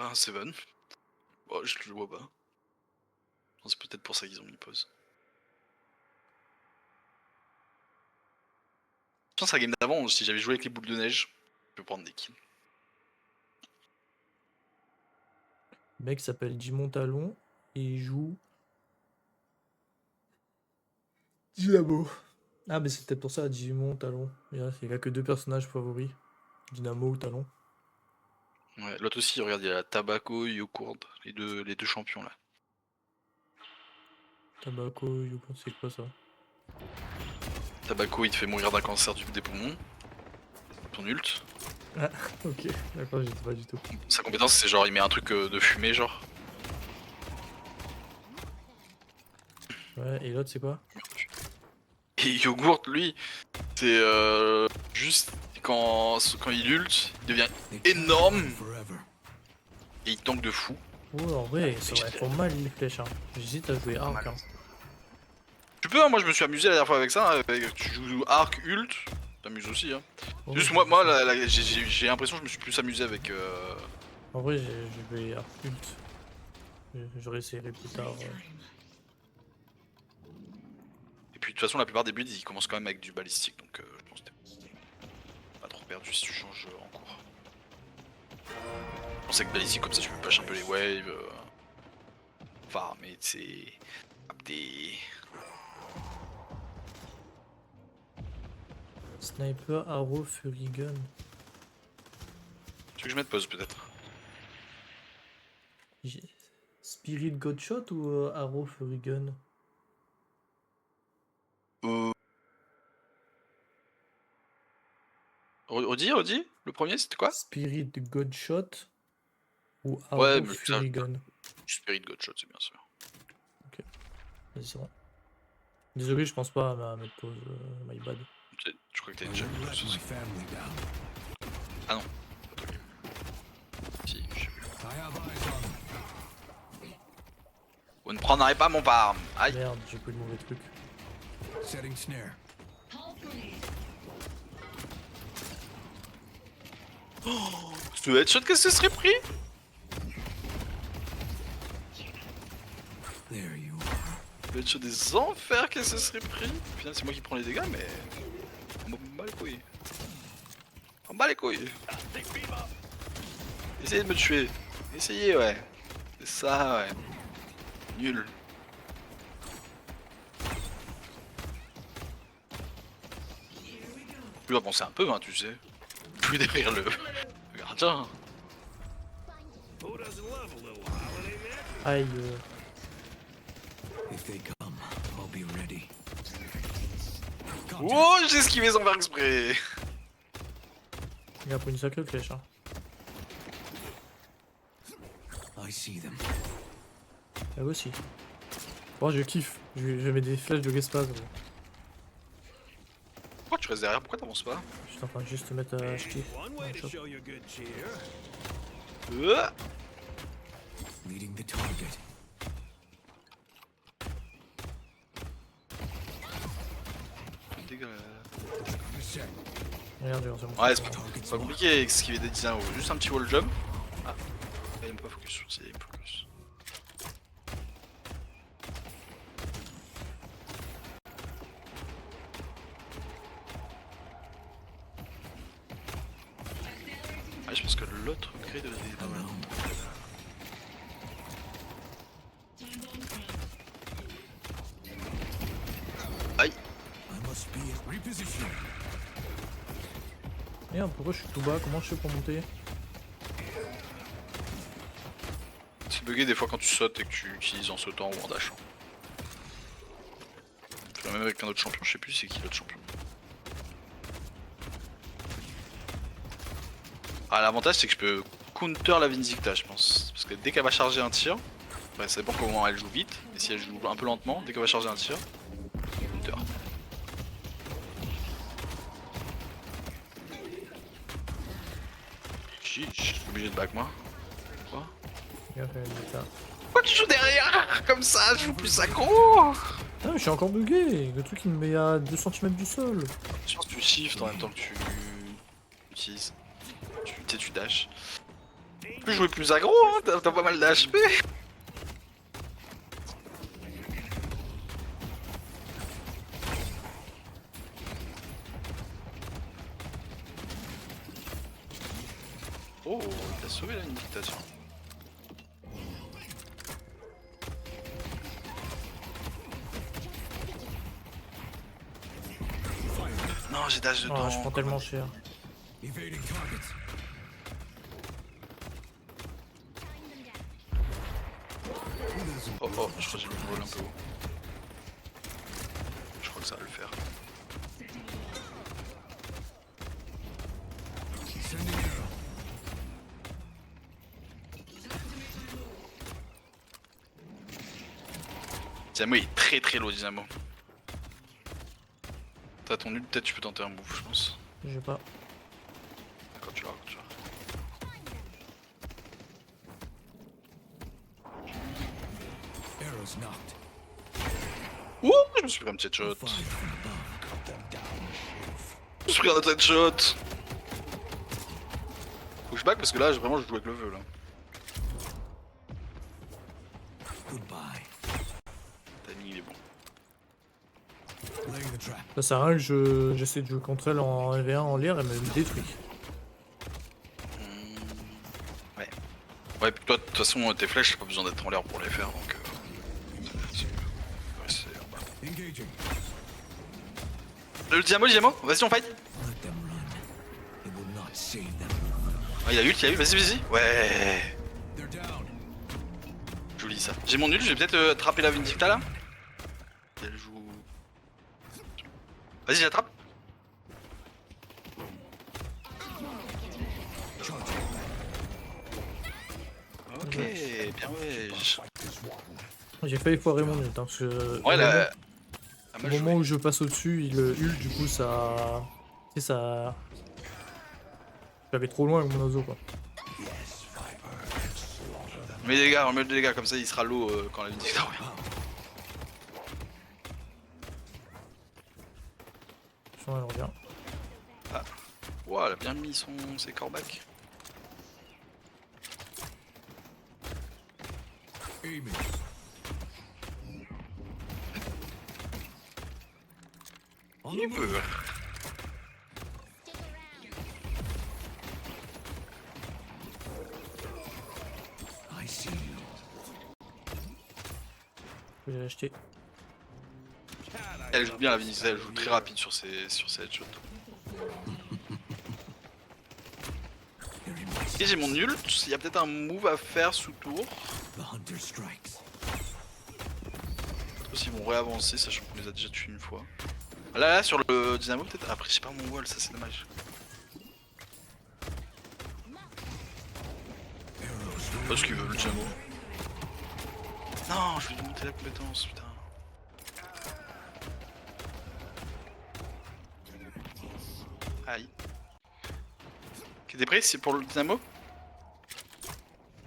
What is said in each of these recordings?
Bah, un Seven. Bon, je le vois pas. C'est peut-être pour ça qu'ils ont mis pause. Je pense à la game d'avant, si j'avais joué avec les boules de neige, je peux prendre des kills. Le mec s'appelle Jimon Talon et il joue Dynamo. Ah, mais c'est peut-être pour ça, Digimon, Talon. Il a que deux personnages favoris, Dynamo ou Talon. Ouais, l'autre aussi, regarde, il y a Tabaco, Yokourt, les deux champions là. Tabaco, Yukon, c'est quoi ça? Tabaco, il te fait mourir d'un cancer des poumons. Ton ult. Ah, ok, d'accord, j'étais pas du tout. Sa compétence, c'est genre, il met un truc de fumée, genre. Ouais, et l'autre, c'est quoi? Et Yogourt, lui, c'est juste quand il ult, il devient énorme et il tank de fou. Oh, en vrai, ça aurait font mal les flèches. Hein. J'hésite à jouer Arc. Hein. Tu peux, hein, moi je me suis amusé la dernière fois avec ça. Hein, tu joues arc, ult, t'amuses aussi. Hein. Oh, Juste moi j'ai l'impression que je me suis plus amusé avec. En vrai, j'ai joué Arc Ult. Je réessayerai plus tard. Et puis de toute façon, la plupart des builds ils commencent quand même avec du balistique, donc je pense que t'es pas trop perdu si tu changes en cours. Je pense que balistique comme ça tu peux push un peu les waves. Farmer, tu sais. Des. Sniper, Arrow, Fury Gun. Tu veux que je mette pause peut-être? Spirit Godshot ou Arrow, Fury Gun? Redis, le premier c'était quoi? Spirit Godshot ou Ouais, Arrow, mais Fury ça, Gun. Spirit Godshot, c'est bien sûr. Ok, vas-y, c'est bon. Désolé, je pense pas à mettre pause, my bad. Je crois que t'as déjà mis pause. Ah non. Si, je sais plus. Vous ne prendrez pas mon farm. Aïe. Merde, j'ai pris le mauvais truc. Oh, ce headshot, qu'est-ce que ce serait pris? Le headshot des enfers, qu'est-ce que ce serait pris? Au final, c'est moi qui prends les dégâts, mais. On m'en bat les couilles. On bat les couilles. Essayez de me tuer. Essayez, ouais. C'est ça, ouais. Nul. Tu dois penser un peu, hein, tu sais. Plus derrière le gardien. Aïe. Oh, j'ai esquivé sans faire exprès. Il a pris une sacrée flèche. Hein. Ah aussi. Bon, je kiffe. Je mets des flèches de l'espace. Pourquoi tu restes derrière? Pourquoi t'avances pas? Je suis en train de juste te mettre à acheter. Regarde, ouais, c'est pas compliqué esquiver des designs, juste un petit wall jump. Ah, il aime pas focus sur ses focus. Ah, je pense que l'autre crée de pas mal. Aïe. Merde, pourquoi je suis tout bas? Comment je fais pour monter? C'est bugué des fois quand tu sautes et que tu utilises en sautant ou en dashant. Je fais même avec un autre champion, je sais plus c'est qui l'autre champion. Ah, l'avantage c'est que je peux counter la Vinzicta, je pense. Parce que dès qu'elle va charger un tir, après ça dépend comment elle joue vite, mais si elle joue un peu lentement, dès qu'elle va charger un tir, counter. Je suis obligé de back moi. Quoi? Pourquoi tu joues derrière comme ça? Je joue plus accro. Ah mais je suis encore bugué. Le truc il me met à 2 cm du sol. Je pense que tu shift en même temps que tu utilises. Tu dash. Tu peux jouer plus aggro, hein, t'as pas mal d'HP. Oh, t'as sauvé là une dictature. Non, j'ai dash dedans. Oh, je prends tellement cher. Oh oh, je crois que j'ai le vol un peu haut. Je crois que ça va le faire. Dynamo est très low, Dynamo. T'as ton nul, peut-être tu peux tenter un move, je pense. J'ai pas. Quand tu l'auras, quand tu l'auras. Ouh, je me suis pris un petit headshot. Je me suis pris un autre headshot. Faut que je back parce que là, vraiment, je joue avec le vœu là. Le timing il est bon. Ça sert à rien que j'essaie de jouer contre elle en 1v1 en l'air, elle me détruit. Ouais. Ouais, puis toi, de toute façon, tes flèches, t'as pas besoin d'être en l'air pour les faire donc. Ouais, c'est. Le Dynamo, vas-y, on fight. Ah, il a ult, vas-y. Ouais. Joli ça. J'ai mon ult, je vais peut-être attraper la Vindicta là. Elle joue. Vas-y, j'attrape. Ok, bien ouais. J'ai failli foirer mon ult, hein, parce que Ouais, là. au moment où je passe au-dessus, il ult, du coup ça... Tu sais, ça... J'avais trop loin avec mon oiseau quoi. Mets des dégâts, remets des dégâts, comme ça il sera low quand la Vindicta revient. Je sens elle revient. Ah. Ouah, elle a bien mis ses corebacks. Il peut. Je vais l'acheter. Elle joue bien la Vindicta, elle joue très rapide sur ses headshots. Ok, j'ai mon ult, il y a peut-être un move à faire sous tour. Je sais pas s'ils vont réavancer, sachant qu'on les a déjà tués une fois. Là, sur le Dynamo peut-être. Après j'ai pas mon wall, ça c'est dommage. Je sais pas ce qu'il veut le Dynamo. Non, je vais lui monter la compétence, putain. Aïe. Ok, t'es prêt? C'est pour le Dynamo?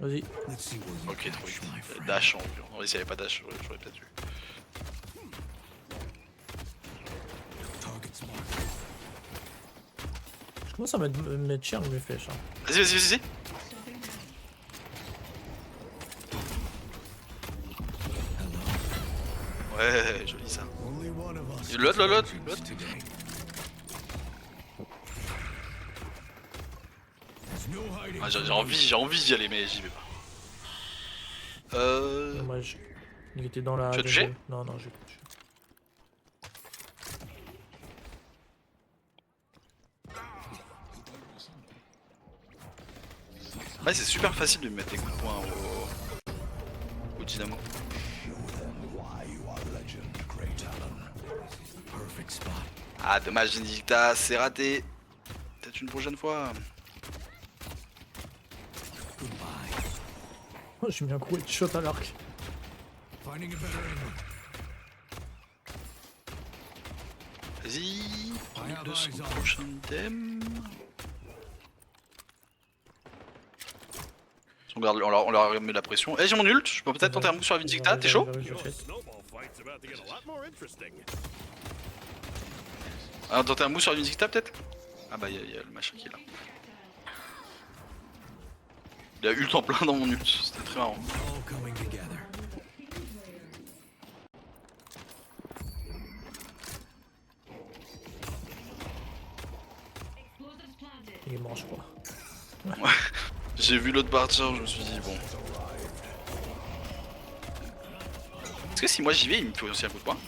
Vas-y. Ok, trop vite. Dash en plus. En vrai, s'il n'y avait pas dash, j'aurais peut-être eu. Je commence à me mettre cher mes flèches. Hein. Vas-y. Ouais, joli ça. Et l'autre. Ah, j'ai envie d'y aller, mais j'y vais pas. Dommage. Il était dans la... Tu as touché? Non, j'ai pas touché. Ouais, c'est super facile de mettre des coups de poing au Dynamo. Ah, dommage, Vindicta, c'est raté. Peut-être une prochaine fois. Oh, j'ai mis un gros headshot à l'arc. Vas-y, 1200 prochain item. On leur met la pression. Eh, j'ai mon ult, je peux peut-être tenter un move sur la Vindicta, t'es chaud? Ah, tenter un move sur la Vindicta peut-être? Ah bah y'a le machin qui est là. Il a ult en plein dans mon ult, c'était très marrant. All coming together. Il est mort, je crois. J'ai vu l'autre partir, je me suis dit bon. Est-ce que si moi j'y vais, il me fait aussi un coup de poing?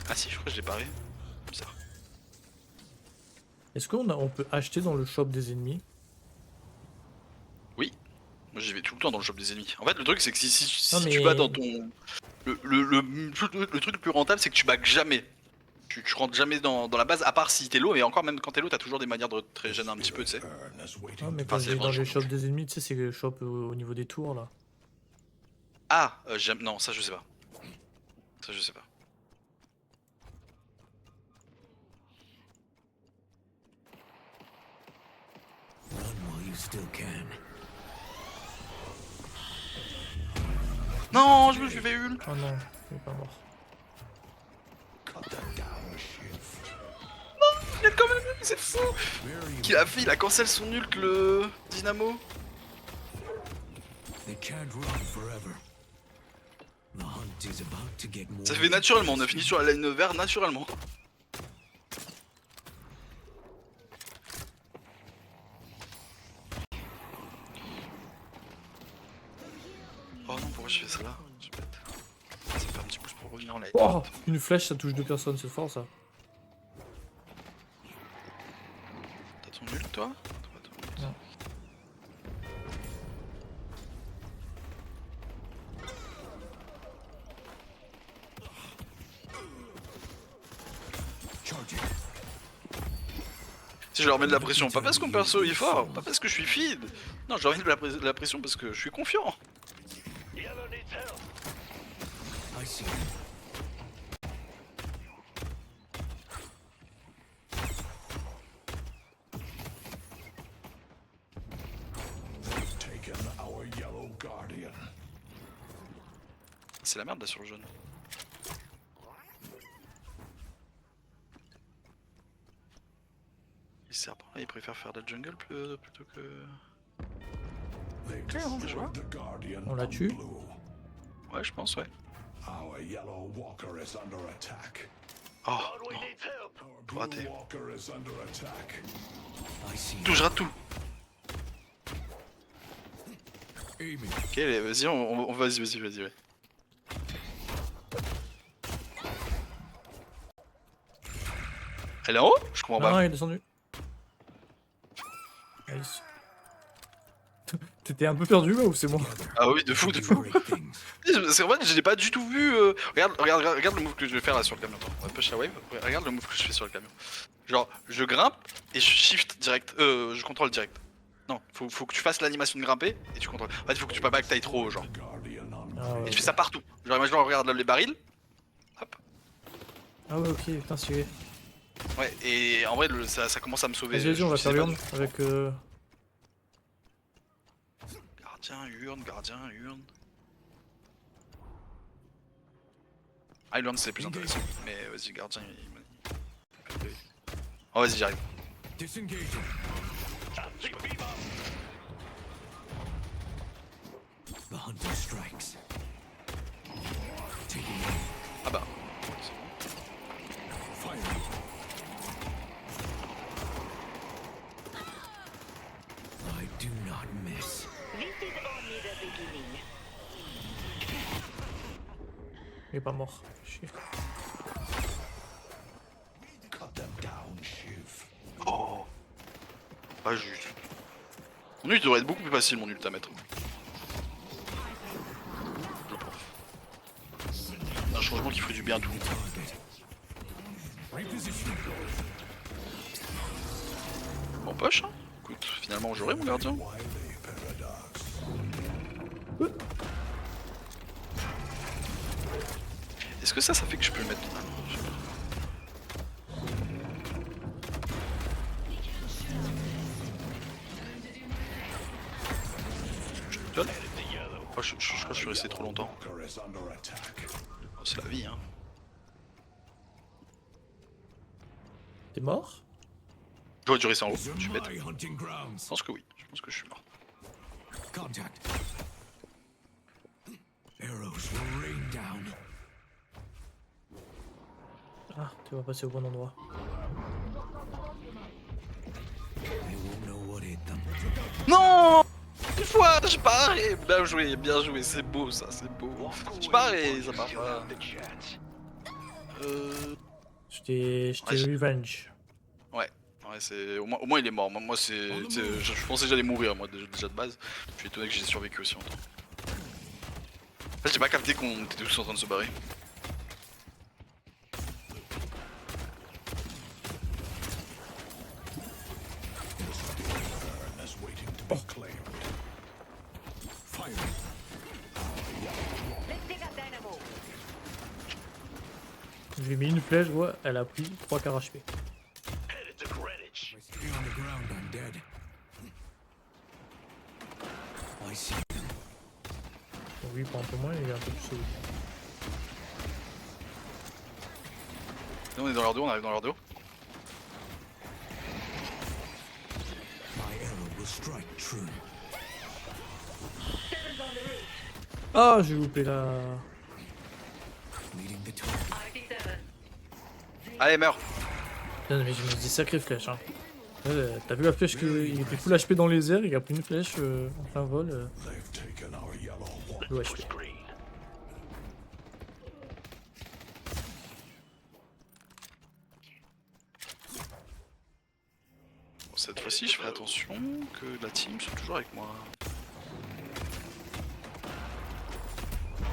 Ah si, je crois que je l'ai paré. Bizarre. Est-ce qu'on peut acheter dans le shop des ennemis? Oui, moi j'y vais tout le temps dans le shop des ennemis. En fait, le truc c'est que si Non, tu mais- vas dans ton. Le truc le plus rentable, c'est que tu back jamais. Tu rentres jamais dans la base, à part si t'es low, et encore même quand t'es low, t'as toujours des manières de te régénérer un petit peu, tu sais. Ah, mais quand c'est je vais dans franchement les shops des ennemis, tu sais, c'est le shop au niveau des tours là. Ah, j'aime. Non, ça je sais pas. Ça je sais pas. Run while you still can. Non, je me suis fait ult. Oh non, il est pas mort. Il a quand même, c'est fou. Qu'il a fait, il a cancel son ult le Dynamo. They can't run forever. The hunt is about to get more. Ça fait naturellement, on a fini sur la line vert naturellement. Oh non, pourquoi je fais ça là? Je suis bête. Ça fait un petit boost pour revenir en live. Oh, une flèche, ça touche 2 personnes, c'est fort ça. T'as ton ult toi? Non. Charging. Si je leur mets de la pression, pas parce que mon perso est fort, pas parce que je suis feed. Non, je leur mets de la pression parce que je suis confiant. I see. Taken our yellow guardian. C'est la merde là sur le jaune. Les serpents là, ils préfèrent faire de la jungle plutôt que. They on destroyed joue. the guardian On la of tue. blue. Ouais, je pense, ouais. Our yellow walker is under attack. Oh, Our blue Raté. walker is under attack. I see. tout, je rate tout. Aiming. Ok, allez, vas-y, vas-y, ouais. Elle est en haut? Je comprends Ah non, pas. il est descendu. Nice. T'étais un peu perdu là ou c'est moi? Ah oui, de fou, de Do fou. great things. C'est en fait, je l'ai pas du tout vu. Regarde le move que je vais faire là sur le camion. Attends, on va push la wave. Ouais, regarde le move que je fais sur le camion. Genre, je grimpe et je shift direct. Je contrôle direct. Non, faut que tu fasses l'animation de grimper et tu contrôles. En fait, il faut que tu pas back taille trop haut, genre. Guardian on Ah Et ouais, tu fais ça partout. Genre, imagine, regarde là, les barils. Hop. ah ouais, ok, putain, c'est. Ouais, et en vrai, ça commence à me sauver. Vas-y, on va Je faire sais pas l'urne avec. Gardien, urne. Ah, l'urne c'est plus intéressant. Mais vas-y, gardien, il. Oh, vas-y, j'arrive. Disengaging. The hunter strikes. Taking aim. Ah bah. Fire. I do not miss. This is only the beginning. Il est pas mort. Chier. cut them down, Shiv. Oh. Pas juste. Mon ult devrait être beaucoup plus facile, mon ult à mettre. Je pense. Un changement qui ferait du bien à tout le monde. Target. Reposition. Bon, poche, hein. Écoute, finalement, j'aurai mon gardien. Wily paradox. Est-ce que ça fait que je peux le mettre dans la main? Je sais pas. Je te donne. Oh, je crois que je suis resté trop longtemps. Walker is under attack. Oh, c'est la vie, hein. T'es mort? J'aurais dû rester en haut, These je suis are bête. my hunting Je grounds. pense que oui, je pense que je suis mort. Contact. Arrows will rain down. Ah, tu vas passer au bon endroit. They won't know what hit them. Non! Une fois, je pars et bien joué, c'est beau ça, c'est beau. Je pars et ça marche pas. Je t'ai Ouais, revenge. ouais, c'est au moins il est mort. Moi je pensais que j'allais mourir moi déjà de base. Je suis étonné que j'ai survécu aussi longtemps. En fait, j'ai pas capté qu'on était tous en train de se barrer. Is waiting to be claimed. Fire. Let's dig a dynamo. Je lui ai mis une flèche, ouais, elle a pris 3 quarts HP. Stay on the ground, I'm dead. I see them. Donc lui il prend un peu moins, il est un peu plus solide. Là, on est dans leur dos, on arrive dans leur dos. My arrow will strike true. Ah, j'ai loupé la... Leading the target. RT7. Allez, meurs! Putain, mais je me dis sacrée flèche, hein. T'as vu la flèche qu'il était full HP dans les airs, il a pris une flèche en plein vol. They've taken our yellow wall. Le HP. Bon, cette fois-ci, je ferai attention que la team soit toujours avec moi.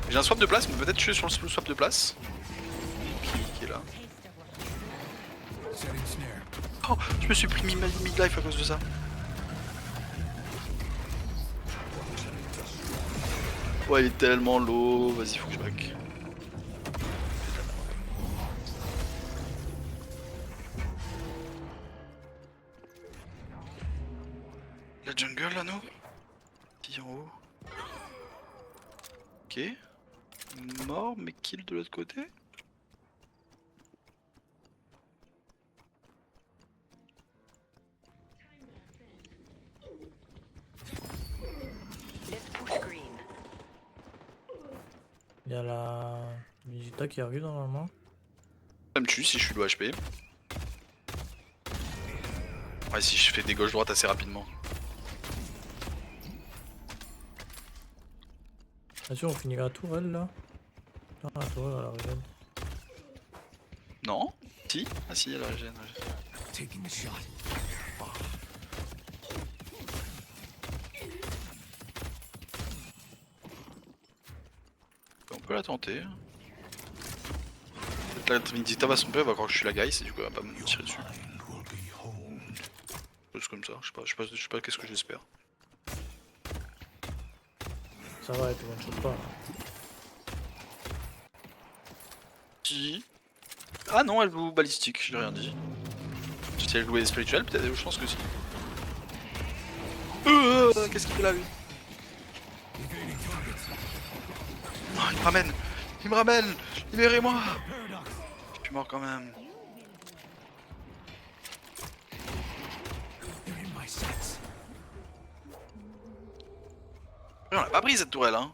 J'ai un swap de place, mais peut-être tuer sur le swap de place. Qui est là. Setting snare. Oh, je me suis pris mid-life à cause de ça. Ouais, il est tellement low. Vas-y, faut que je back. La jungle là, non? Qui en haut? Ok. Mort, mais kill de l'autre côté? Let's push green. Il y a la Vegeta qui arrive normalement. Ça me tue si je suis low HP. Ouais, si je fais des gauches-droites assez rapidement. Bien sûr, on finira la tourelle là. Non, la tourelle, elle revient. Non? Si? Ah si, elle régène. Taking the shot. On peut la tenter. Peut-être la Vindita va se tromper, elle va croire que je suis la guy, et du coup elle va pas me tirer dessus. Mind will be honed. Juste comme ça, je sais pas qu'est-ce que j'espère. Ça va, elle te one-shot pas. Si. Ah non, elle joue balistique, j'ai rien dit. Si elle jouait spirituel, peut-être, je pense que si. Qu'est-ce qu'il fait là lui? Evading targets. Oh, il me ramène! Il me ramène! Libérez-moi! Paradox. Je suis mort quand même. They're in my sights. On l'a pas pris cette tourelle, hein.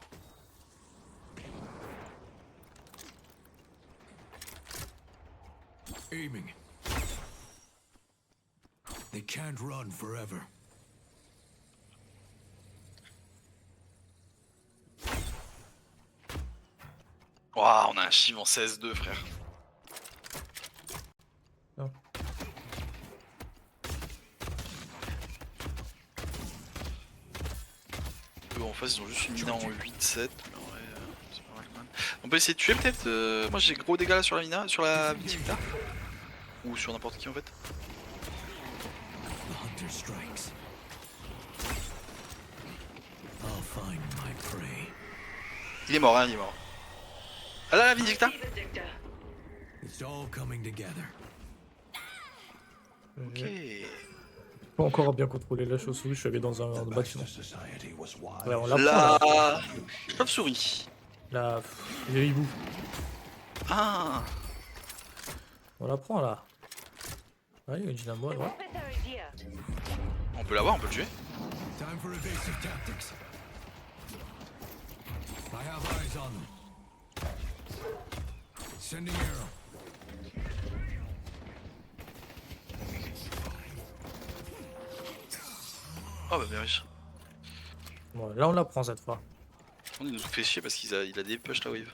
Aiming. They can't run forever. Waouh, on a un Shiv en 16-2, frère. Non. Eux en face, ils ont juste une mina en 8-7. Mais en vrai, c'est pas mal quand même. On peut essayer de tuer peut-être moi j'ai gros dégâts là sur la mina, sur la Vindicta. Ou sur n'importe qui en fait. The hunter strikes. I'll find my prey. Il est mort, hein, il est mort. Ah là, la Vindicta! See the Victor. It's all coming together. Ok. Pas encore à bien contrôler la chauve-souris, je suis allé dans un bâtiment. Master Society was wise. Ouais, on la prend là. La chauve-souris. La... le hibou. Ah! On la prend là. Ouais, il y a Dynamo à The droite. professor is here. On peut l'avoir, on peut le tuer. Time for evasive tactics. I have eyes on them. Sending arrow. Oh bah bien riche. Bon, là on la prend cette fois. On nous fait chier parce qu'il a des push la wave.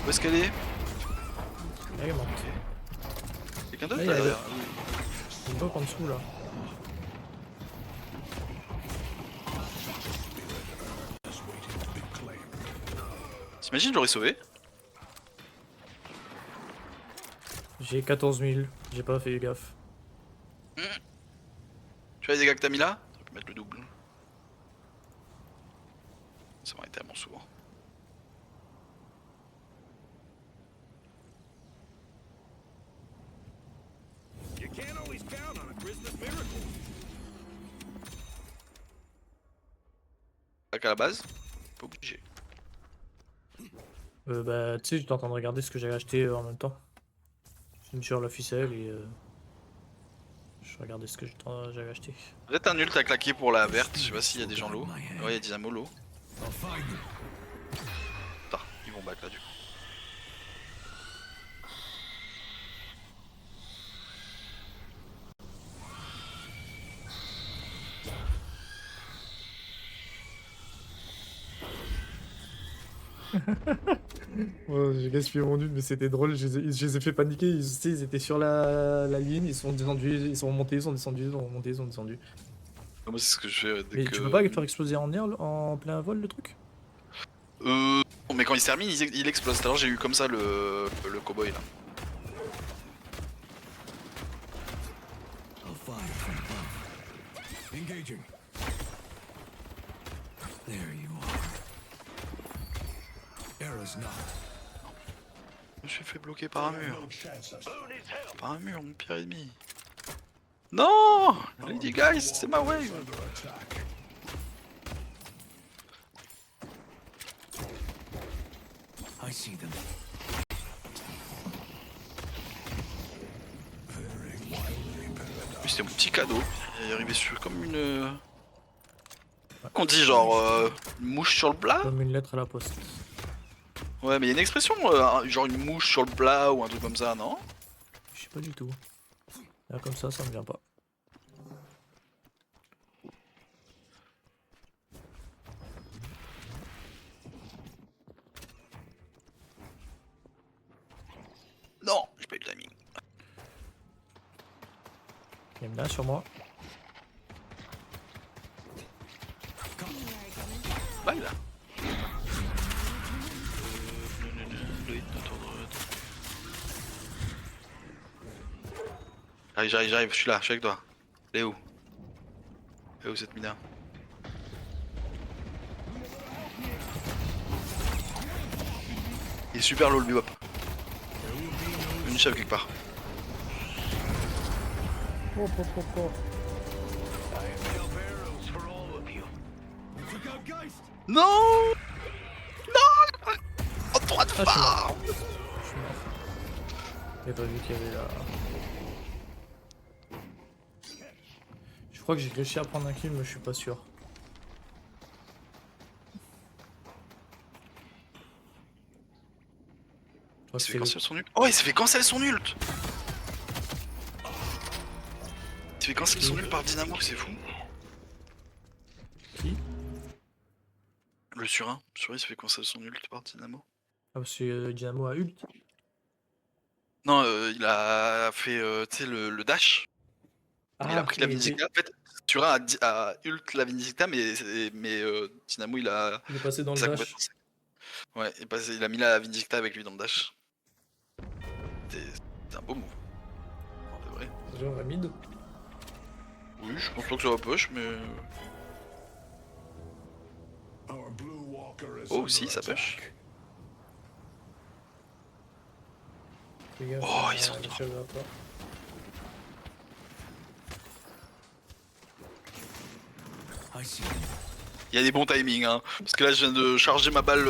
Où est-ce qu'elle est? Là, il manque. Quelqu'un d'autre Ah, il y a derrière? une bloc en dessous là. T'imagines, j'aurais sauvé? J'ai 14 000, j'ai pas fait gaffe. Tu vois les dégâts que t'as mis là? Ça peut mettre le double. Ça m'aurait tellement souvent. You can't always count on a Christmas miracle. Pas qu'à la base, pas obligé. Bah tu sais, j'étais en train de regarder ce que j'avais acheté en même temps. J'ai mis sur la ficelle et je regardais ce que j'avais acheté. Peut-être un ult à claquer pour la verte, je sais pas s'il y a des gens low. Ouais, il y a Dynamo low. I'll find them. Putain, ils vont back là du coup. Ouais, j'ai gaspillé mon ult, mais c'était drôle, je les ai fait paniquer, tu sais, ils étaient sur la ligne, ils sont descendus, ils sont montés, ils sont descendus, ils sont remontés, ils sont descendus. Moi c'est ce que je fais dès Mais que... tu peux pas le faire exploser en air, en plein vol le truc? Non, mais quand il se termine, il explose. Alors j'ai eu comme ça le cowboy là. I'll fire from above. Engaging. There you are. Arrow's not. Je me suis fait bloquer par un mur. No chances. Par un mur, mon pire ennemi. Non, Lady Guys, c'est ma wave. Under attack. I see them. Lui, c'était mon petit cadeau. Il est arrivé sur comme une... Qu'on dit genre une mouche sur le plat? Comme une lettre à la poste. Ouais, mais il y a une expression, genre une mouche sur le plat ou un truc comme ça, non? Je sais pas du tout. Là comme ça me vient pas. Non, j'ai pas eu le timing. Il y en a sur moi. Bye là. J'arrive, je suis là, je suis avec toi. Elle est où? Elle est où cette mina? Il est super low le bebop. Une chave quelque part. Oh, oh, oh, oh. Took out Geist. Non! Non! En droit de Ah, je suis mort. farm! Je suis mort. J'ai pas vu qu'il y avait là. Je crois que j'ai réussi à prendre un kill, mais je suis pas sûr. Je crois Il que s'est fait c'est cancel son ult. Oh, il s'est fait cancel son ult! Il s'est fait cancel son ult par Dynamo, c'est fou. qui? Le surin, il s'est fait cancel son ult par Dynamo. Ah, parce que Dynamo a ult. Non, il a fait tu sais, le dash. Il a pris la il était- Vindicta. En fait, Turin a ult la Vindicta, mais Dynamo il a. Il est passé dans le sa dash. compétence. Ouais, il a mis la Vindicta avec lui dans le dash. C'était un beau move. En vrai. Genre à mid. Oui, je pense pas que ça va push, mais. Our blue walker is Oh, under si, ça attack. push. Fais gaffe, Oh, ils sont la trop. chèvre va pas. I see him. Il y a des bons timings, hein. Parce que là, je viens de charger ma balle.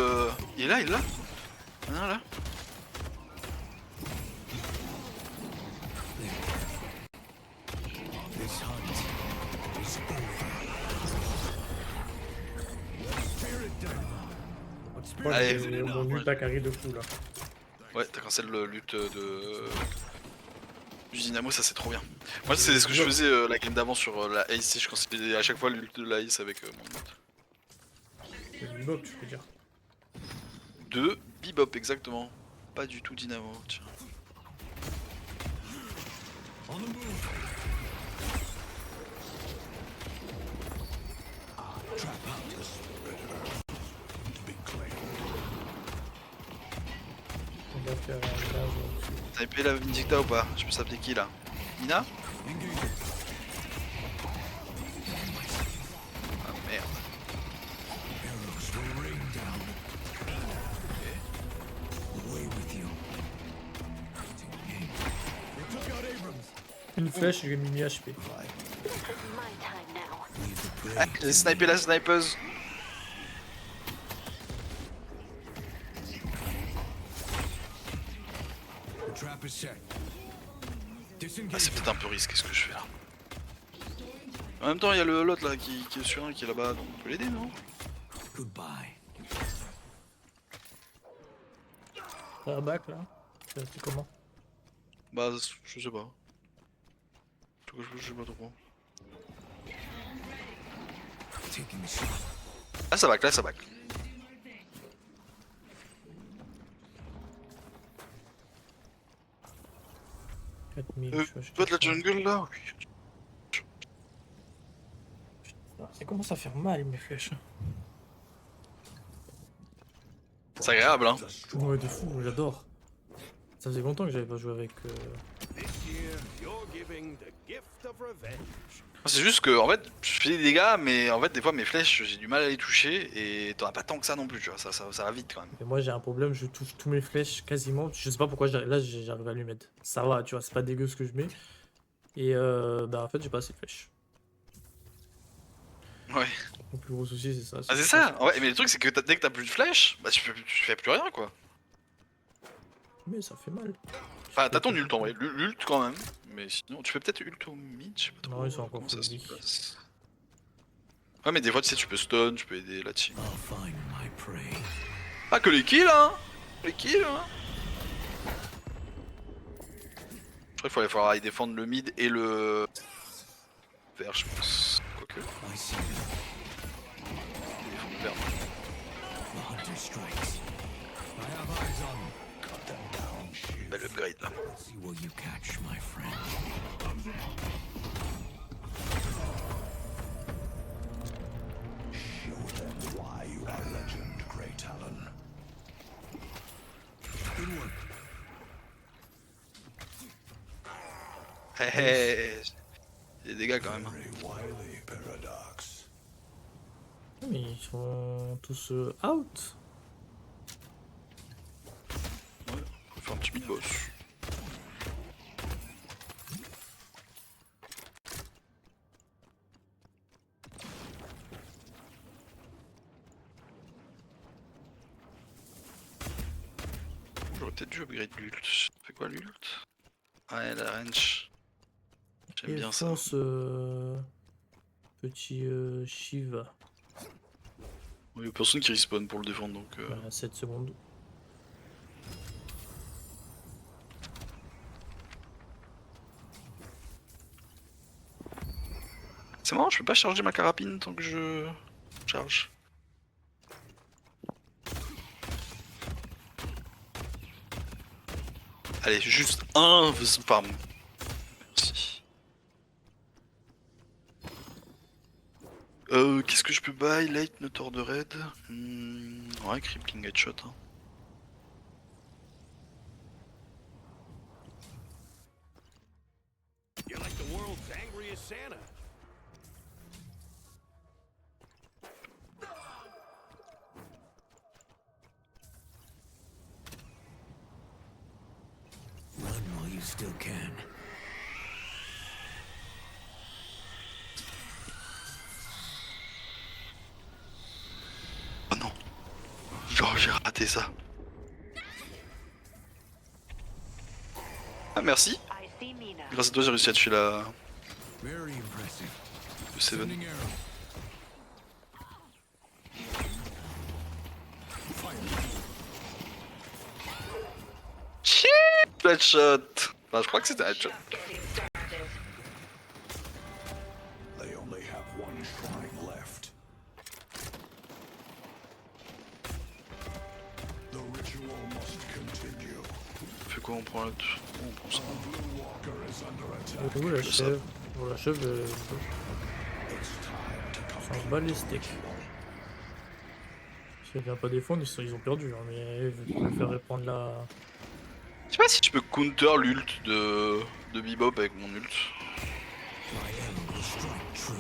Il est là, il est là. Ah, là. This hunt is over. Moi, Allez. j'ai mon ult à carry de fou là. Ouais, t'as cancel le lutte du Dynamo, ça c'est trop bien. Moi, c'est ce que je faisais la game d'avant sur la Ace. Je cancelais à chaque fois l'ult de la Ace avec mon ult. C'est du bop, je peux dire. De Bebop, exactement. Pas du tout Dynamo, tiens. On the move. Trap out. To be claimed. On va faire un village au-dessus. T'as épé la Vindicta ou pas? Je peux s'appeler qui là? Nina? Engage. Ah merde. Arrows will rain down. Away with you. They took out Abrams. Une flèche, j'ai mis 1000 HP. This is my time now. Leave the prey. Ah, j'ai snipé la snipeuse. The trap is set. Ah, Disengage. c'est peut-être un peu risqué ce que je fais là. En même temps, il y a l'autre là qui est sur un qui est là-bas, donc on peut l'aider, non? Goodbye. T'as un back là? C'est comment? Bah, je sais pas. En tout cas, je sais pas trop. Taking the shot. Ah, ça back, là, ça back. Euh, 4000, Pas de la jungle là? Oui. Ça commence à faire mal mes flèches. C'est agréable, hein. Ouais, de fou, j'adore. Ça faisait longtemps que j'avais pas joué avec. This year, you're giving the gift of revenge. C'est juste que, en fait, je fais des dégâts, mais en fait, des fois, mes flèches, j'ai du mal à les toucher, et t'en as pas tant que ça non plus, tu vois, ça va vite quand même. Et moi j'ai un problème, je touche tous mes flèches quasiment. Je sais pas pourquoi là j'arrive à lui mettre. Ça va, tu vois, c'est pas dégueu ce que je mets. Et bah en fait j'ai pas assez de flèches. Ouais. Mon plus gros souci c'est ça. Ah, c'est ça. Ouais, mais le truc, c'est que dès que t'as plus de flèches, bah, tu fais plus rien, quoi. Mais ça fait mal. Enfin, t'as ton ult en vrai, l'ult quand même, mais sinon, tu fais peut-être ult au mid, je sais pas trop. Non, ils sont encore comment ça se full vie. passe. Ouais, mais des fois, tu sais, tu peux stun, tu peux aider la team. I'll find my prey. Ah, que les kills, hein. Les kills, hein. Je crois qu'il va falloir aller défendre le mid et le vert, je pense. Quoique, I see them. défendre le vert. The hunter strikes. I have eyes on them. Bel upgrade là. Let's see what you catch, my friend. Show them why you are legend, Great Talon. Good work. Hé hé. Des dégâts quand même. hein. Very wily paradox. Mais ils sont tous out. Ouais, faut faire un petit mid-boss. J'aurais peut-être dû upgrade l'ult. Ça fait quoi l'ult? Ouais, la range. J'aime Et bien ça. fonce petit Shiva. Il y a personne qui respawn pour le défendre donc. Voilà, 7 secondes. C'est marrant, je peux pas charger ma carabine tant que je charge. Allez, juste un farm. Merci. Qu'est-ce que je peux buy? Light, Notor de raid. Ouais, Crippling Headshot. Hein. You're like the world's angriest Santa. Run while you still can. j'ai raté ça. Ah merci. I see Mina. Grâce à toi j'ai réussi à tuer la... Very impressive. le Seven. Sending arrow. Shit, headshot. Enfin, je crois que c'était un headshot. They only have one shrine left. The ritual must continue. On fait quoi, on prend l'autre? On prend ça. Blue Walker is under attack. Vous la chèvre. Bon, la chèvre, It's time to ça complete en bat les steaks. Si elle vient pas défendre, ils ont perdu. Hein, mais je vais faire répondre la. Je sais pas si tu peux counter l'ult de Bebop avec mon ult. My arrow will strike true.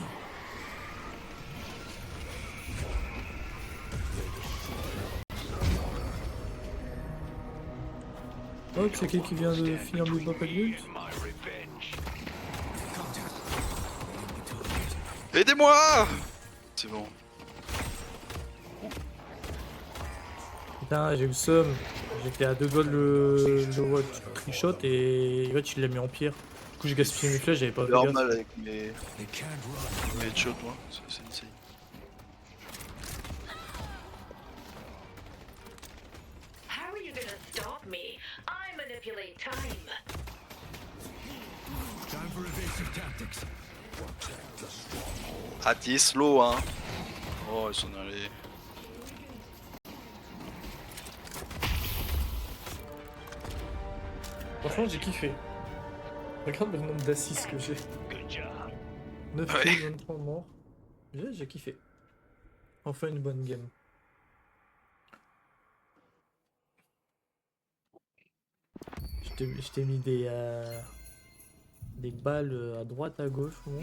Oh, c'est qui vient de finir le bop avec l'ult? Aidez-moi! C'est bon. Putain, j'ai eu le seum. J'étais à 2 gold le what, trickshot et what, il l'a mis en pierre. Du coup, j'ai gaspillé mes flèches, j'avais pas fait J'ai gaffe. mal avec mes They can't run. headshots, moi. C'est insane. How are you gonna stop me? I manipulate time. Time for evasive tactics. Ah, t'es slow, hein. Oh, ils sont allés. Franchement, j'ai kiffé. Regarde le nombre d'assists que j'ai. 9 Ouais. kills, 23 morts. J'ai kiffé. Enfin une bonne game. Je t'ai mis des balles à droite, à gauche. Bon.